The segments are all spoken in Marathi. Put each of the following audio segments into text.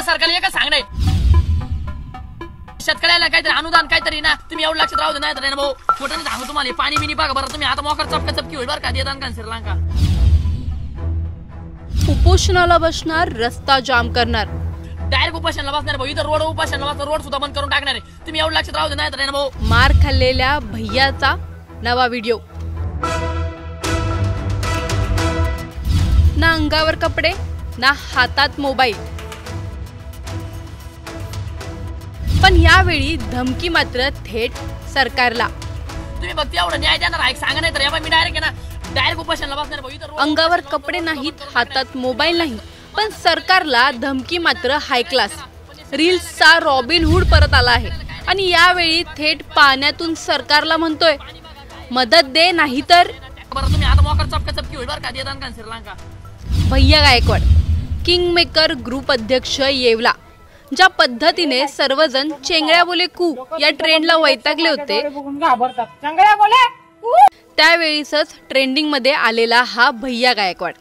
सरकारला एकच सांगणे, शेतकऱ्याला काहीतरी अनुदान काहीतरी ना तुम्ही एवढं लक्षात राहू दे, नाही तर भाऊ खोटं नाही सांगू तुम्हाला. पाणी बिनी बघा बरं तुम्ही, आता मोकर चपका चपकी होईल बरं का देतान का श्रीलंका. उपोषणाला बसणार, रस्ता जाम करणार, डायरेक्ट उपोषणाला बसणार भाऊ. इथं रोड उपोषणाला बसणार, रोड सुद्धा बंद करून टाकणार आहे. तुम्ही एवढं लक्षात राहू दे, नाही तर भाऊ. मार खाल्लेल्या भैयाचा नवा व्हिडिओ. ना अंगावर कपडे ना हातात मोबाईल, पण यावेळी धमकी मात्र थेट सरकारला. तुम्ही फक्त एवढं न्याय देणार आहे सांगा, नाही तर मी डायरेक्ट आहे ना डायरेक्ट उपोषणाला बसणार भाऊ. इथं अंगावर कपडे नाहीत, हातात मोबाईल नाही, पण सरकारला धमकी मात्र हाय क्लास. रील्सचा रॉबिन हुड परत आला आहे आणि यावेळी थेट पाण्यातून सरकारला म्हणतोय मदत दे, नाही तर तुम्ही आता मोकर चपका चपकी होईल बरं का देतान का श्रीलंका. भैया गायकवाड किंगमेकर ग्रुप अध्यक्ष येवला. ज्या पद्धतीने सर्वजण चेंगळ्या बोले कू या ट्रेंडला वैतागले होते, त्यावेळीच ट्रेंडिंग मध्ये आलेला हा भैया गायकवाड.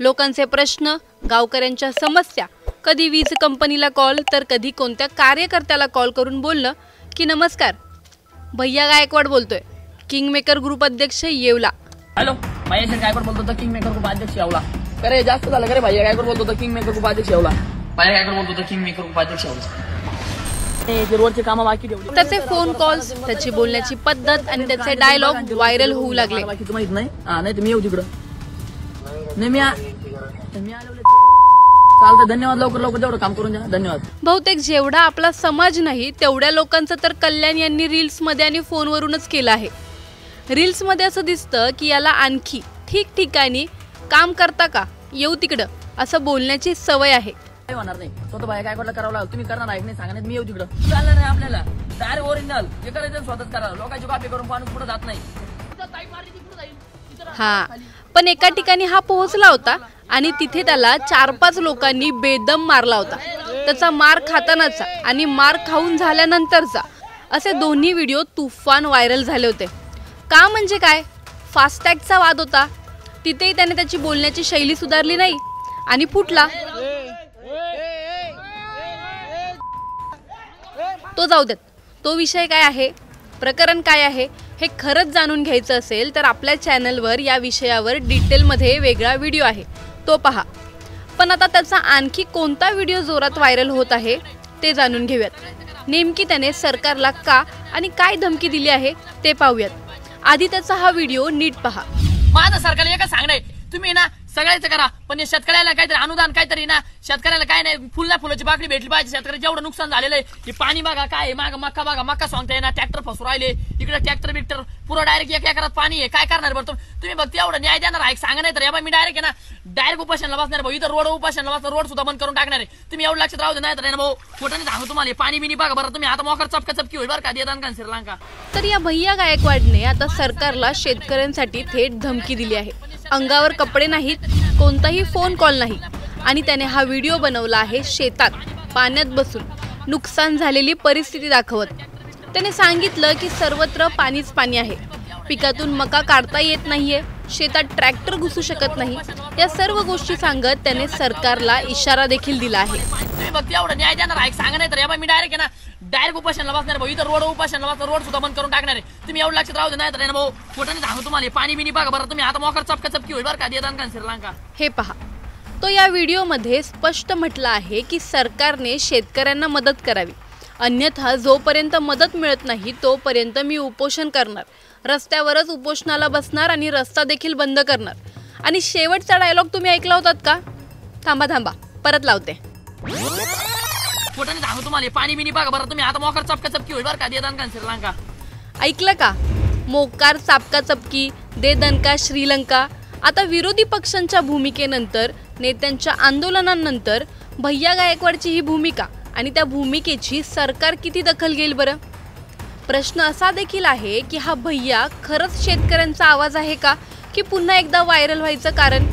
लोकांचे प्रश्न, गावकऱ्यांच्या समस्या, कधी वीज कंपनीला कॉल तर कधी कोणत्या कार्यकर्त्याला कॉल करून बोललं की नमस्कार, भैया गायकवाड बोलतोय, किंगमेकर ग्रुप अध्यक्ष येवला. हॅलो, भैया गायकवाड बोलतो होता, किंगमेकर ग्रुप अध्यक्ष येवला. करे जास्त झालं करे, भैया गायकवाड बोलतो होता, किंगमेकर ग्रुप अध्यक्ष येवला. भैया गायकवाड बोलतो होता, किंगमेकर ग्रुप अध्यक्ष येवला. रोडचे कामं बाकी ठेवले. त्याचे फोन कॉल्स, त्याची बोलण्याची पद्धत आणि त्याचे डायलॉग व्हायरल होऊ लागले. माहित नाही, नाही तर मी येऊ तिकडं. नाही मी चालतं, धन्यवाद. लवकर लवकर तेवढं काम करून द्या, धन्यवाद. बहुतेक जेवढा आपला समाज नाही तेवढ्या लोकांचं तर कल्याण यांनी रील्स मध्ये आणि फोनवरूनच केलं आहे. रील्स मध्ये असं दिसतं की याला आणखी ठिकठिकाणी काम करता का, येऊ तिकडं असं बोलण्याची सवय आहे. काय होणार नाही, स्वतः बाहेर काय करावं लागलं, तुम्ही करणार आहे नाही सांगा, मी येऊ तिकडं. चालणार नाही आपल्याला, डायरेक्ट ओरिजिनल जे करायचं स्वतःच करा. लोकांची कॉपी करून पाणूस पुढे जात नाही. हा, पण एका ठिकाणी हा पोहोचला होता आणि तिथे त्याला 4-5 लोकांनी बेदम मारला होता. त्याचा मार खातानाचा आणि मार खाऊन झाल्यानंतरचा असे दोन्ही व्हिडिओ तुफान व्हायरल झाले होते. का म्हणजे काय, फास्टॅगचा वाद होता, तिथेही त्याने त्याची बोलण्याची शैली सुधारली नाही आणि फुटला. तो जाऊ देत, तो विषय काय आहे, प्रकरण काय आहे हे खरंच जाणून घ्यायचं असेल तर आपल्या चॅनलवर या विषयावर डिटेलमध्ये वेगळा व्हिडिओ आहे, तो पहा. पण आता त्याचा आणखी कोणता व्हिडिओ जोरात व्हायरल होत आहे ते जाणून घेऊयात. नेमकी त्याने सरकारला का आणि काय धमकी दिली आहे ते पाहूयात. आधी त्याचा हा व्हिडिओ नीट पहा. माझं सरकारला एकच सांगणे, तुम्ही ना सगळ्याचं करा, पण शेतकऱ्याला काहीतरी अनुदान काहीतरी ना, शेतकऱ्याला काय नाही, फुलाची बाकडी भेटली पाहिजे. शेतकऱ्याचं जेवढं नुकसान झालेलं आहे, पाणी बघा काय माग मक्का बघा, मक्का सांगताय ना, ट्रॅक्टर फसू राहिले इकडे, ट्रॅक्टर बिक्टर पुरं डायरेक्ट 1 एकरात पाणी आहे. काय करणार बरं तुम्ही, फक्त एवढं न्याय देणार आहे सांगा, नाही तर मी डायरेक्ट आहे ना डायरेक्ट उपोषणाला बसणार भाऊ. इथं रोड उपोषणाला बसणार, रोड सुद्धा बंद करून टाकणार आहे. तुम्ही एवढं लक्षात राहू दे, नाही तर भाऊ खोटं नाही सांगू तुम्हाला. पाणी बिनी बघा बरं तुम्ही, आता मोकर चपका चपकी होईल बरं का देतान का श्रीलंका. तर या भैया गायकवाडने आता सरकारला शेतकऱ्यांसाठी थेट धमकी दिली आहे. अंगावर कपडे नाहीत, कोणताही फोन कॉल नाही आणि त्याने हा व्हिडिओ बनवला आहे शेतात पाण्यात बसून नुकसान झालेली परिस्थिती दाखवत. त्याने सांगितलं की सर्वत्र पाणीच पाणी आहे, पिकातून मका काढता येत नाहीये, शेतात ट्रॅक्टर घुसू शकत नाही. या सर्व गोष्टी सांगत त्याने सरकारला इशारा देखील दिला आहे. तुम्ही फक्त एवढं न्याय देणार आहे सांगा, नाही तर मी डायरेक्ट आहे ना डायरेक्ट उपोषणाला बसणार भाऊ. इथं रोड उपोषणाला बसणार, रोड सुद्धा बंद करून टाकणार आहे. तुम्ही एवढं लक्षात राहू दे, नाही तर भाऊ खोटं नाही सांगू तुम्हाला. पाणी बिनी बघा बरं तुम्ही, आता मोकर चपका चपकी होईल बरं का देतान का श्रीलंका. हे पहा, तो या व्हिडिओमध्ये स्पष्ट म्हटलं आहे की सरकारने शेतकऱ्यांना मदत करावी, अन्यथा जोपर्यंत मदत मिळत नाही तोपर्यंत मी उपोषण करणार, रस्त्यावरच उपोषणाला बसणार आणि रस्ता देखील बंद करणार. आणि शेवटचा डायलॉग तुम्ही ऐकला होतात का? थांबा परत लावते. खोटं नाही सांगू तुम्हाला. पाणी बिनी बघा बरं तुम्ही, आता मोकर चपका चपकी होईल बरं का देतान का श्रीलंका. ऐकलं का, मोकार चापका चपकी दे दणका श्रीलंका. आता विरोधी पक्षांच्या भूमिकेनंतर, नेत्यांच्या आंदोलनानंतर भैया गायकवाडची ही भूमिका आणि त्या भूमिकेची सरकार किती दखल घेईल बरं? प्रश्न असा देखील आहे की हा भैया खरंच शेतकऱ्यांचा आवाज आहे का, की पुन्हा एकदा व्हायरल व्हायचं कारण?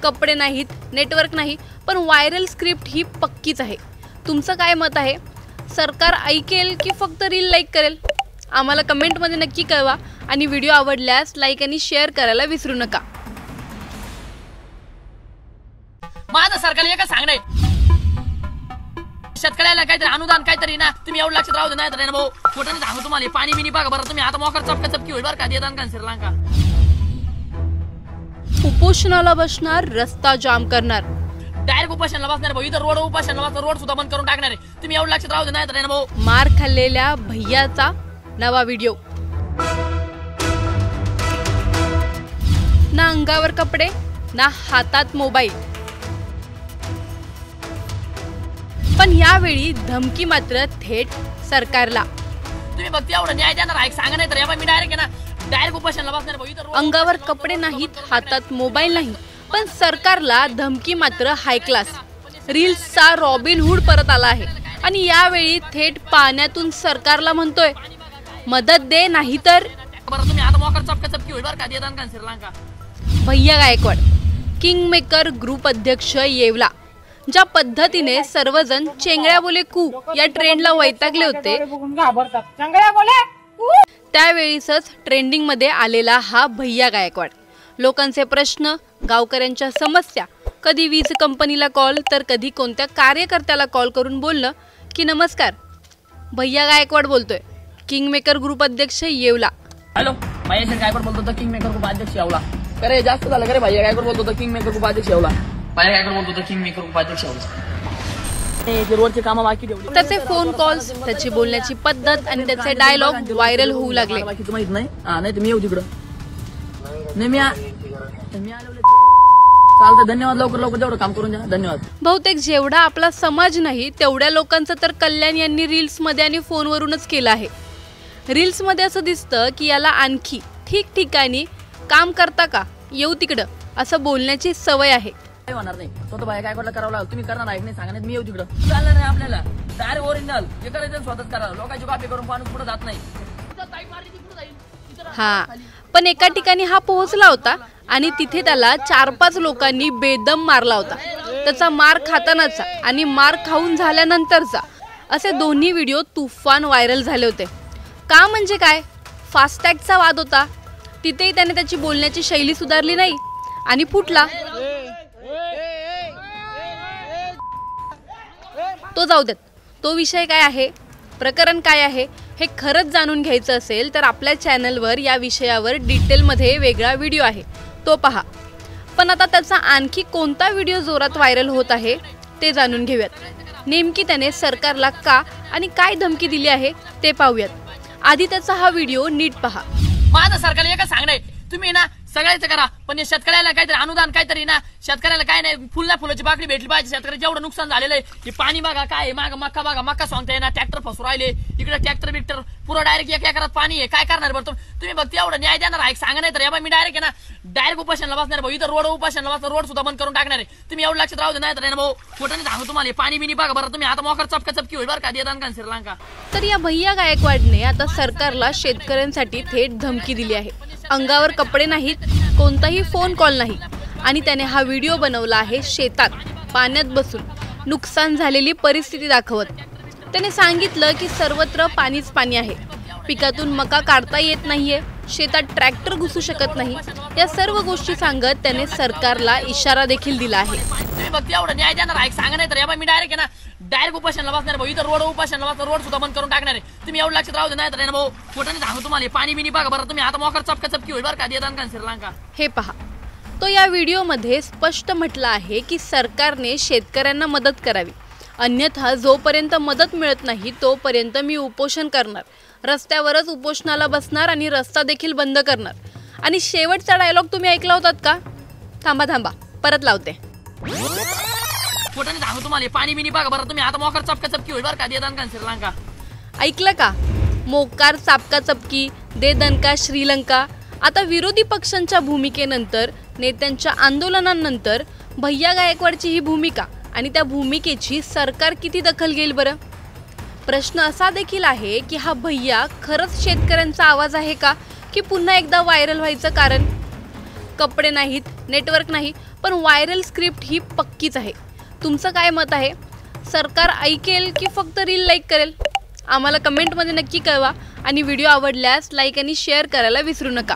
कपडे नाहीत, नेटवर्क नाही, पण व्हायरल स्क्रिप्ट ही पक्कीच आहे. तुमचं काय मत आहे? सरकार ऐकेल की फक्त रील लाईक करेल? आम्हाला कमेंटमध्ये नक्की कळवा आणि व्हिडिओ आवडल्यास लाईक आणि शेअर करायला विसरू नका. माझं सरकारला एकच सांगणे, शेतकऱ्याला काहीतरी अनुदान काहीतरी ना तुम्ही एवढं लक्षात राहू दे नाही तर भाऊ खोटं नाही सांगू तुम्हाला पाणी बिनी बघा बरं तुम्ही आता मोकर चपका चपकी होईल बरं का देदान का श्रीलंका उपोषणाला बसणार, रस्ता जाम करणार, डायरेक्ट उपोषणाला बसणार भाऊ इथं रोड उपोषणाला बसणार रोड सुद्धा बंद करून टाकणार आहे तुम्ही एवढं लक्षात राहू दे नाही तर भाऊ मार खाल्लेल्या भैयाचा नवा व्हिडिओ, ना अंगावर कपडे ना हातात मोबाईल, पण यावेळी धमकी मात्र थेट सरकारला. तुम्ही फक्त एवढं न्याय देणार आहे सांगा नाही तर मी डायरेक्ट आहे ना डायरेक्ट उपोषणाला बसणार भाऊ इथं अंगावर कपडे नाहीत, हातात मोबाईल नाही, पण सरकारला धमकी मात्र हाय क्लास. रील्सचा रॉबिनहूड परत आला आहे आणि यावेळी थेट पाण्यातून सरकारला म्हणतोय मदत दे नाही तर बरं तुम्ही आता मोकर चपका चपकी होईल बरं का देदान का श्रीलंका. भैया गायकवाड किंगमेकर ग्रुप अध्यक्ष येवला. ज्या पद्धतीने सर्वजण चेंगळ्या बोले कू या ट्रेंडला वैतागले होते त्यावेळीच ट्रेंडिंग मध्ये आलेला हा भैया गायकवाड. लोकांचे प्रश्न, गावकऱ्यांच्या समस्या, कधी वीज कंपनीला कॉल तर कधी कोणत्या कार्यकर्त्याला कॉल करून बोललं की नमस्कार भैया गायकवाड बोलतोय, किंगमेकर ग्रुप अध्यक्ष येवला. हॅलो भैया गायकवाड बोलतो तर किंगमेकर ग्रुप अध्यक्ष येवला. करे जास्त झालं करे भैया गायकवाड बोलतो तर किंगमेकर ग्रुप अध्यक्ष येवला. भैया गायकवाड बोलतो तर किंगमेकर ग्रुप अध्यक्ष येवला. रोडचे कामं बाकी ठेवले. त्याचे फोन कॉल्स, त्याची बोलण्याची पद्धत आणि त्याचे डायलॉग व्हायरल होऊ लागले. बाकीचं माहित नाही नाही तर मी येऊ तिकडं नाही मी चालतं. धन्यवाद. लवकर लवकर जेवढं काम करून द्या. धन्यवाद. बहुतेक जेवढा आपला समाज नाही तेवढ्या लोकांचं तर कल्याण यांनी रील्स मध्ये आणि फोनवरूनच केलं आहे. रील्स मध्ये असं दिसतं की याला आणखी ठिकठिकाणी काम करता का, येऊ तिकडं असं बोलण्याची सवय आहे. होणार नाही स्वतः बाहेर काय करावं लागलं तुम्ही करणार आहे नाही सांगा नाही मी येऊ तिकडं चालणार नाही आपल्याला डायरेक्ट ओरिजिनल हे करायचं स्वतःच करा. लोकांची कॉपी करून पाणूस पुढे जात नाही. हा पण एका ठिकाणी हा पोहोचला होता आणि तिथे त्याला 4-5 लोकांनी बेदम मारला होता. त्याचा मार खातानाचा आणि मार खाऊन झाल्यानंतरचा असे दोन्ही व्हिडिओ तुफान व्हायरल झाले होते. का म्हणजे काय, फास्टॅगचा वाद होता. तिथेही त्याने त्याची बोलण्याची शैली सुधारली नाही आणि फुटला. तो जाऊ देत. तो विषय काय आहे, प्रकरण काय आहे हे खरंच जाणून घ्यायचं असेल तर आपल्या चॅनलवर या विषयावर डिटेलमध्ये वेगळा व्हिडिओ आहे, तो पहा. पण आता त्याचा आणखी कोणता व्हिडिओ जोरात व्हायरल होत आहे ते जाणून घेऊयात. नेमकी त्याने सरकारला का आणि काय धमकी दिली आहे ते पाहूयात. आधी त्याचा हा व्हिडिओ नीट पहा. माझं सरकारला एकच सांगणं आहे तुम्ही ना सगळ्याच करा पण शेतकऱ्याला काहीतरी अनुदान काहीतरी ना शेतकऱ्याला काय नाही फुलना फुलाची बाकडी भेटली पाहिजे. शेतकऱ्याला जेवढं नुकसान झालेलं आहे की पाणी बघा काय माग मक्का बघा मक्का सांगताय ना ट्रॅक्टर फसू राहिले इकडे ट्रॅक्टर बिक्टर पुरं डायरेक्ट एक एकरात पाणी आहे काय करणार बरं तुम्ही बघते एवढं न्याय देणार आहे सांगा नाही तर मी डायरेक्ट आहे ना डायरेक्ट उपोषणाला बसणार भाऊ इथं रोड उपोषणाला बसणार रोड सुद्धा बंद करून टाकणार आहे तुम्ही एवढं लक्षात राहू दे नाही तर भाऊ खोटं नाही सांगू तुम्हाला पाणी बिनी बघा बरं तुम्ही आता मोकर चपका चपकी होईल बरं का देदान का श्रीलंका. तर या भैया गायकवाडने आता सरकारला शेतकऱ्यांसाठी थेट धमकी दिली आहे. अंगावर कपडे नाहीत, कोणताही फोन कॉल नाही आणि त्याने हा व्हिडिओ बनवला आहे शेतात पाण्यात बसून नुकसान झालेली परिस्थिती दाखवत. त्याने सांगितलं की सर्वत्र पाणीच पाणी आहे, पिकातून मका काढता येत नाहीये, शेतात ट्रॅक्टर घुसू शकत नाही. या सर्व गोष्टी सांगत त्याने सरकारला इशारा देखील दिला आहे. तुम्ही बघते एवढं न्याय देणार आहे सांगा नाही तर मी डायरेक्ट आहे ना डायरेक्ट उपोषणाला बसणार भाऊ इथं रोड उपोषणाला बसणार रोड सुद्धा बंद करून टाकणार आहे तुम्ही एवढं लक्षात राहू दे नाही तर भाऊ खोटं नाही सांगू तुम्हाला पाणी बिनी बघा बरं तुम्ही आता मोकर चपका चपकी होईल बरं का देदान का श्रीलंका. हे पहा, तो या व्हिडिओमध्ये स्पष्ट म्हटलं आहे की सरकारने शेतकऱ्यांना मदत करावी, अन्यथा जोपर्यंत मदत मिळत नाही तोपर्यंत मी उपोषण करणार, रस्त्यावरच उपोषणाला बसणार आणि रस्ता देखील बंद करणार. आणि शेवटचा डायलॉग तुम्ही ऐकला होतात का? थांबा परत लावते. खोटं नाही सांगू तुम्हाला पाणी बिनी बघा बरं तुम्ही आता मोकर चपका चपकी होईल बरं का देदान का श्रीलंका. ऐकलं का? मोकार चापका चपकी दे दणका श्रीलंका. आता विरोधी पक्षांच्या भूमिकेनंतर, नेत्यांच्या आंदोलनानंतर भैया गायकवाडची ही भूमिका आणि त्या भूमिकेची सरकार किती दखल घेईल बरं? प्रश्न असा देखील आहे की हा भैया खरंच शेतकऱ्यांचा आवाज आहे का, की पुन्हा एकदा व्हायरल व्हायचं कारण? कपडे नाहीत, नेटवर्क नाही, पण व्हायरल स्क्रिप्ट ही पक्कीच आहे. तुमचं काय मत आहे? सरकार ऐकेल की फक्त रील लाईक करेल? आम्हाला कमेंटमध्ये नक्की कळवा आणि व्हिडिओ आवडल्यास लाईक आणि शेअर करायला विसरू नका.